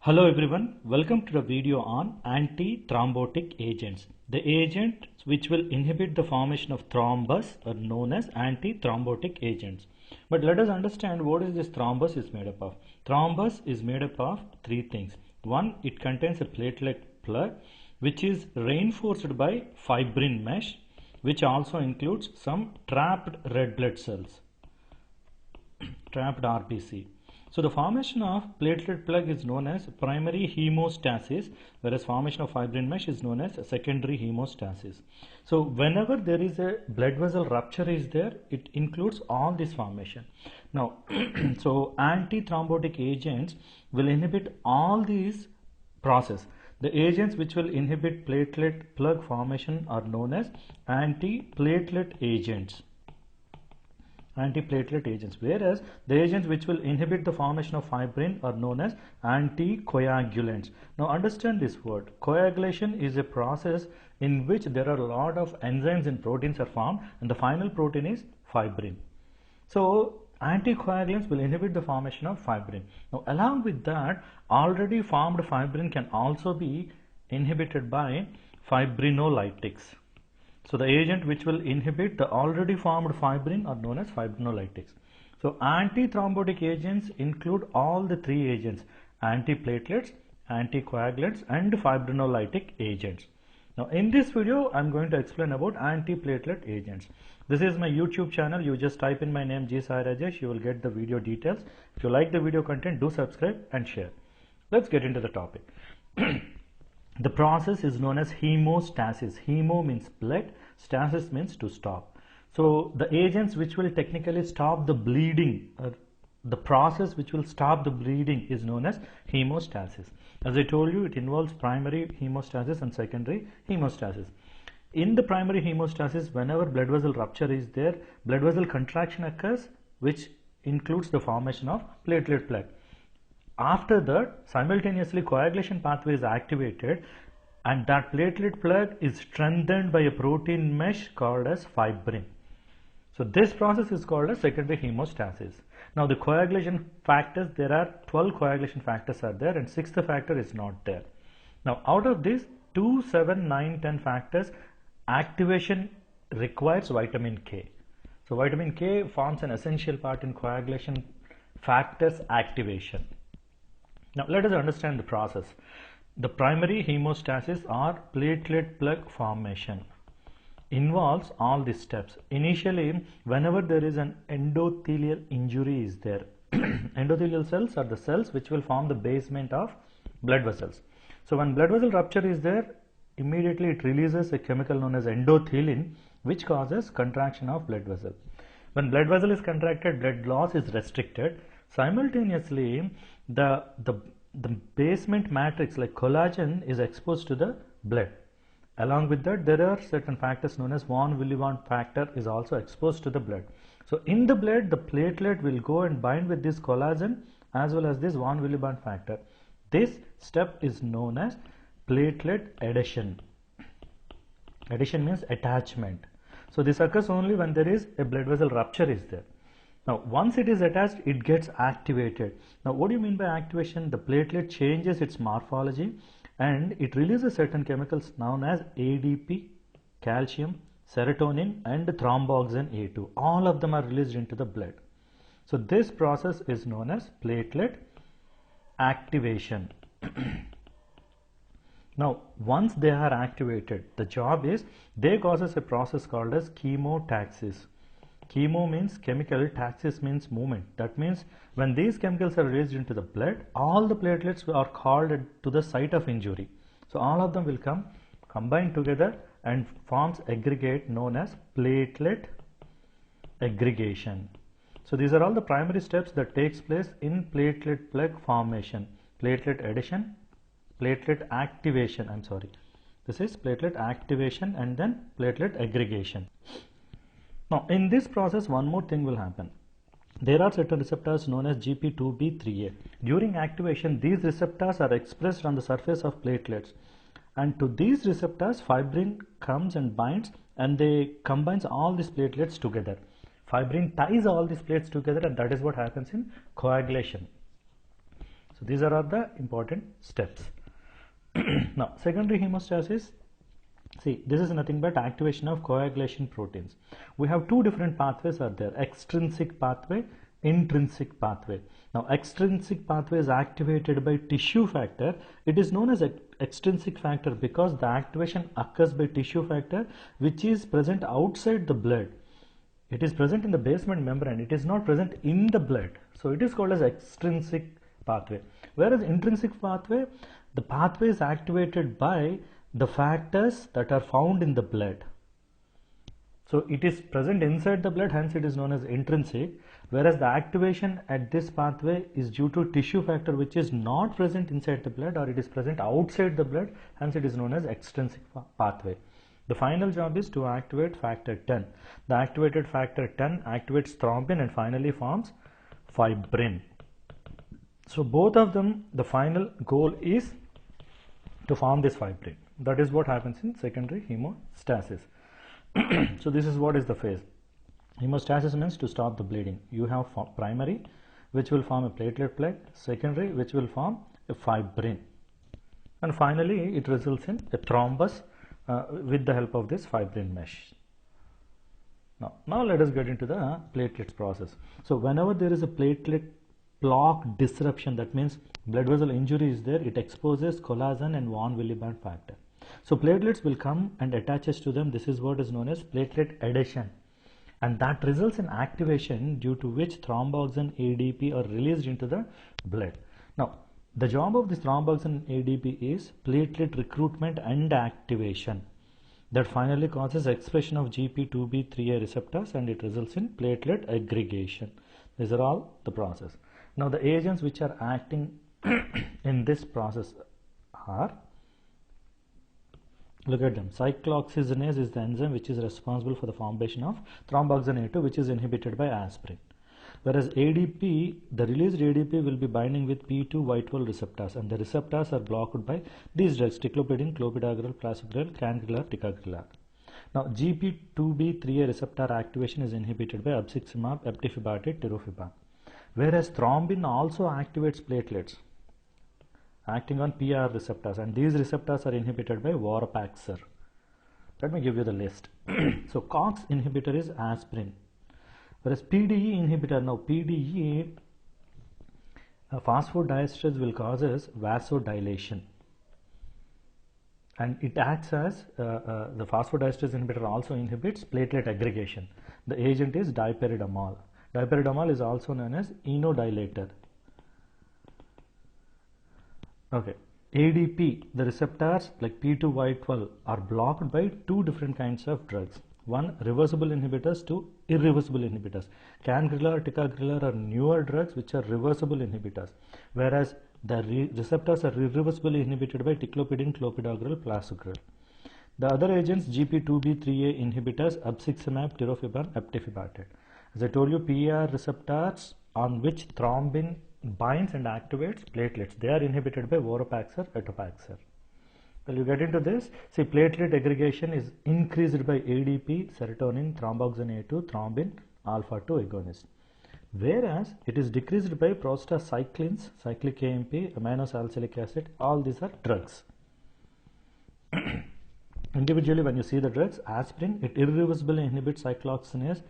Hello everyone, welcome to the video on anti-thrombotic agents. The agents which will inhibit the formation of thrombus are known as anti-thrombotic agents. But let us understand what is this thrombus is made up of. Thrombus is made up of three things. One, it contains a platelet plug which is reinforced by fibrin mesh, which also includes some trapped red blood cells, trapped RBC. So the formation of platelet plug is known as primary hemostasis, whereas formation of fibrin mesh is known as secondary hemostasis. So whenever there is a blood vessel rupture is there, it includes all this formation. Now, so anti-thrombotic agents will inhibit all these process. The agents which will inhibit platelet plug formation are known as anti-platelet agents. Antiplatelet agents, whereas the agents which will inhibit the formation of fibrin are known as anticoagulants. Now understand this word. Coagulation is a process in which there are a lot of enzymes and proteins are formed, and the final protein is fibrin. So anticoagulants will inhibit the formation of fibrin. Now along with that, already formed fibrin can also be inhibited by fibrinolytics. So the agent which will inhibit the already formed fibrin are known as fibrinolytics. So anti-thrombotic agents include all the three agents: antiplatelets, anticoagulants, and fibrinolytic agents. Now in this video I am going to explain about antiplatelet agents. This is my YouTube channel. You just type in my name G Sai Rajesh, you will get the video details. If you like the video content, do subscribe and share. Let's get into the topic. The process is known as hemostasis. Hemo means blood, stasis means to stop. So the agents which will technically stop the bleeding, the process which will stop the bleeding is known as hemostasis. As I told you, it involves primary hemostasis and secondary hemostasis. In the primary hemostasis, whenever blood vessel rupture is there, blood vessel contraction occurs, which includes the formation of platelet plug. After that, simultaneously coagulation pathway is activated, and that platelet plug is strengthened by a protein mesh called as fibrin. So this process is called as secondary hemostasis. Now the coagulation factors, there are 12 coagulation factors are there, and sixth factor is not there. Now out of these 2, 7, 9, 10 factors, activation requires vitamin K. So vitamin K forms an essential part in coagulation factors activation. Now let us understand the process. The primary hemostasis or platelet plug formation involves all these steps. Initially, whenever there is an endothelial injury is there, endothelial cells are the cells which will form the basement of blood vessels. So when blood vessel rupture is there, immediately it releases a chemical known as endothelin, which causes contraction of blood vessel. When blood vessel is contracted, blood loss is restricted. Simultaneously, the basement matrix like collagen is exposed to the blood. Along with that, there are certain factors known as von Willebrand factor is also exposed to the blood. So in the blood, the platelet will go and bind with this collagen as well as this von Willebrand factor. This step is known as platelet adhesion. Adhesion means attachment. So this occurs only when there is a blood vessel rupture is there. Now once it is attached, it gets activated. Now what do you mean by activation? The platelet changes its morphology and it releases certain chemicals known as ADP, calcium, serotonin, and thromboxane A2. All of them are released into the blood. So this process is known as platelet activation. Now once they are activated, the job is they causes a process called as chemotaxis. Chemo means chemical, taxis means movement. That means when these chemicals are released into the blood, all the platelets are called to the site of injury. So all of them will combine together and forms aggregate known as platelet aggregation. So these are all the primary steps that takes place in platelet plug formation. Platelet adhesion, platelet activation, this is platelet activation and then platelet aggregation. Now in this process, one more thing will happen. There are certain receptors known as GP2B3A. During activation, these receptors are expressed on the surface of platelets, and to these receptors fibrin comes and binds, and they combines all these platelets together. Fibrin ties all these plates together, and that is what happens in coagulation. So these are all the important steps. Now secondary hemostasis, see, this is nothing but activation of coagulation proteins. We have two different pathways are there, extrinsic pathway, intrinsic pathway. Now extrinsic pathway is activated by tissue factor. It is known as extrinsic factor because the activation occurs by tissue factor which is present outside the blood. It is present in the basement membrane. It is not present in the blood. So it is called as extrinsic pathway. Whereas intrinsic pathway, the pathway is activated by the factors that are found in the blood. So it is present inside the blood, hence it is known as intrinsic, whereas the activation at this pathway is due to tissue factor which is not present inside the blood, or it is present outside the blood, hence it is known as extrinsic pathway. The final job is to activate factor 10. The activated factor 10 activates thrombin and finally forms fibrin. So both of them, the final goal is to form this fibrin. That is what happens in secondary hemostasis. So this is what is the phase. Hemostasis means to stop the bleeding. You have primary, which will form a platelet plug, secondary, which will form a fibrin, and finally it results in a thrombus with the help of this fibrin mesh. Now let us get into the platelets process. So whenever there is a platelet block disruption, that means blood vessel injury is there, it exposes collagen and von Willebrand factor. So platelets will come and attaches to them. This is what is known as platelet adhesion, and that results in activation, due to which thromboxane ADP are released into the blood. Now the job of this thromboxane ADP is platelet recruitment and activation, that finally causes expression of GP2B3A receptors, and it results in platelet aggregation. These are all the process. Now the agents which are acting in this process are, look at them. Cyclooxygenase is the enzyme which is responsible for the formation of thromboxane A2, which is inhibited by aspirin. Whereas ADP, the released ADP will be binding with P2Y12 receptors, and the receptors are blocked by these drugs: ticlopidine, clopidogrel, prasugrel, cangrelor, ticagrelor. Now GP2B3A receptor activation is inhibited by abciximab, eptifibatide, tirofiban. Whereas thrombin also activates platelets, acting on PR receptors, and these receptors are inhibited by Vorapaxar. Let me give you the list. So COX inhibitor is aspirin, whereas PDE inhibitor, now PDE phosphodiesterase will causes vasodilation, and it acts as the phosphodiesterase inhibitor also inhibits platelet aggregation. The agent is dipyridamole. Dipyridamole is also known as enodilator. Okay, ADP, the receptors like P2Y12 are blocked by two different kinds of drugs. One, reversible inhibitors, two, irreversible inhibitors. Cangrelor, ticagrelor are newer drugs which are reversible inhibitors, whereas the receptors are irreversibly inhibited by ticlopidine, clopidogrel, prasugrel. The other agents, GP2B3A inhibitors, abciximab, tirofiban, eptifibatide. As I told you, PR receptors on which thrombin binds and activates platelets, they are inhibited by Vorapaxar, etopaxar. Well, you get into this. See, platelet aggregation is increased by ADP, serotonin, thromboxane A2, thrombin, alpha 2 agonist. Whereas it is decreased by prostacyclins, cyclic AMP, aminosalicylic acid. All these are drugs. Individually, when you see the drugs, aspirin, it irreversibly inhibits cyclooxygenase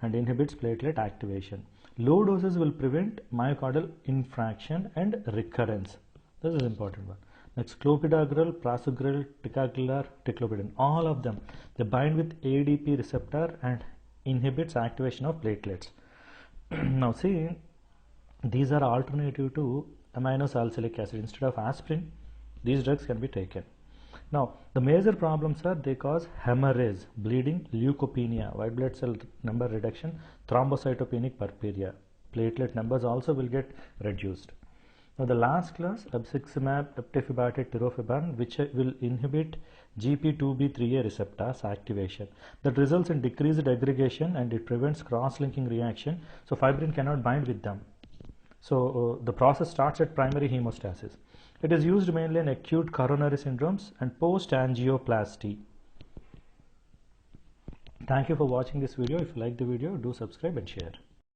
and inhibits platelet activation. Low doses will prevent myocardial infarction and recurrence. This is an important one. Next, clopidogrel, prasugrel, ticagrelor, ticlopidine, all of them, they bind with ADP receptor and inhibits activation of platelets. Now see, these are alternative to aminosalicylic acid. Instead of aspirin, these drugs can be taken. Now the major problems are, they cause hemorrhage, bleeding, leukopenia, white blood cell number reduction, thrombocytopenic purpura. Platelet numbers also will get reduced. Now the last class, abciximab, eptifibatide, tirofiban, which will inhibit GP2B3A receptors activation. That results in decreased aggregation and it prevents cross-linking reaction. So fibrin cannot bind with them. So the process starts at primary hemostasis. It is used mainly in acute coronary syndromes and post-angioplasty. Thank you for watching this video. If you like the video, do subscribe and share.